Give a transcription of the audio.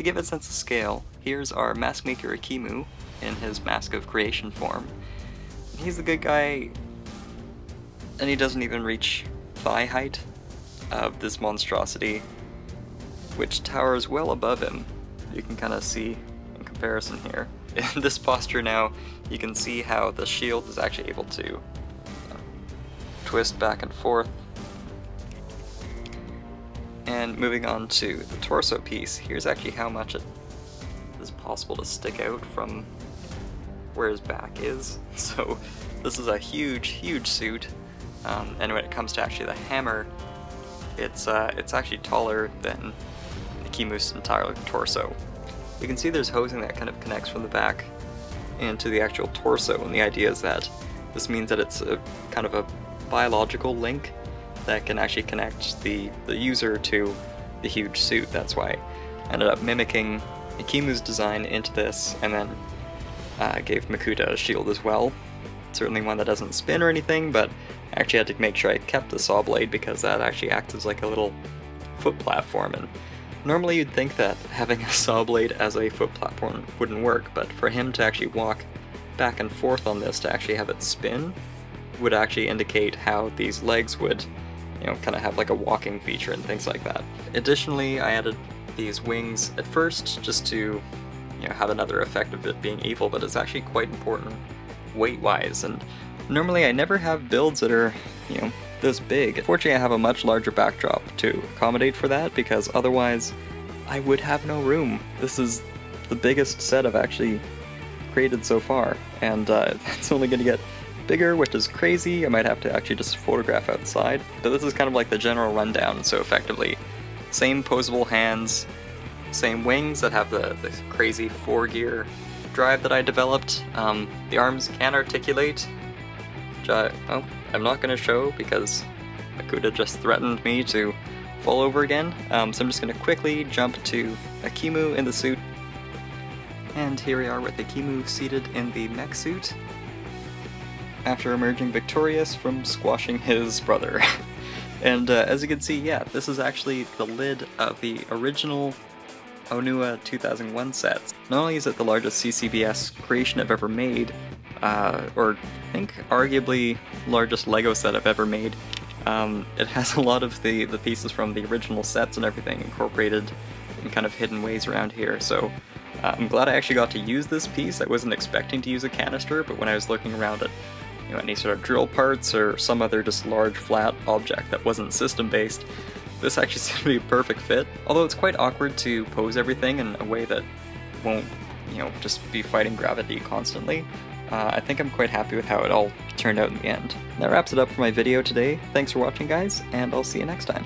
To give a sense of scale, here's our mask maker Akimu in his Mask of Creation form. He's the good guy, and he doesn't even reach thigh height of this monstrosity, which towers well above him. You can kind of see in comparison here. In this posture now, you can see how the shield is actually able to twist back and forth. And moving on to the torso piece, here's actually how much it is possible to stick out from where his back is. So this is a huge, huge suit, and when it comes to actually the hammer, it's actually taller than Akimu's entire torso. You can see there's hosing that kind of connects from the back into the actual torso, and the idea is that this means that it's a kind of a biological link that can actually connect the user to the huge suit. That's why I ended up mimicking Akimu's design into this, and then gave Makuta a shield as well. Certainly one that doesn't spin or anything, but I actually had to make sure I kept the saw blade because that actually acts as like a little foot platform, and normally you'd think that having a saw blade as a foot platform wouldn't work, but for him to actually walk back and forth on this to actually have it spin would actually indicate how these legs would, you know, kind of have like a walking feature and things like that. Additionally, I added these wings at first just to, you know, have another effect of it being evil, but it's actually quite important weight-wise, and normally I never have builds that are, you know, this big. Fortunately, I have a much larger backdrop to accommodate for that, because otherwise I would have no room. This is the biggest set I've actually created so far, and it's only going to get bigger, which is crazy. I might have to actually just photograph outside, but this is kind of like the general rundown. So effectively, same posable hands, same wings that have the crazy 4-gear drive that I developed. The arms can articulate, which I'm not going to show because Makuta just threatened me to fall over again. So I'm just going to quickly jump to Akimu in the suit, and here we are with Akimu seated in the mech suit, after emerging victorious from squashing his brother. And as you can see, yeah, this is actually the lid of the original Onua 2001 sets. Not only is it the largest CCBS creation I've ever made, or I think arguably largest Lego set I've ever made, it has a lot of the pieces from the original sets and everything incorporated in kind of hidden ways around here, so I'm glad I actually got to use this piece. I wasn't expecting to use a canister, but when I was looking around at, you know, any sort of drill parts or some other just large flat object that wasn't system based, this actually seemed to be a perfect fit. Although it's quite awkward to pose everything in a way that won't, you know, just be fighting gravity constantly. I think I'm quite happy with how it all turned out in the end. That wraps it up for my video today. Thanks for watching, guys, and I'll see you next time.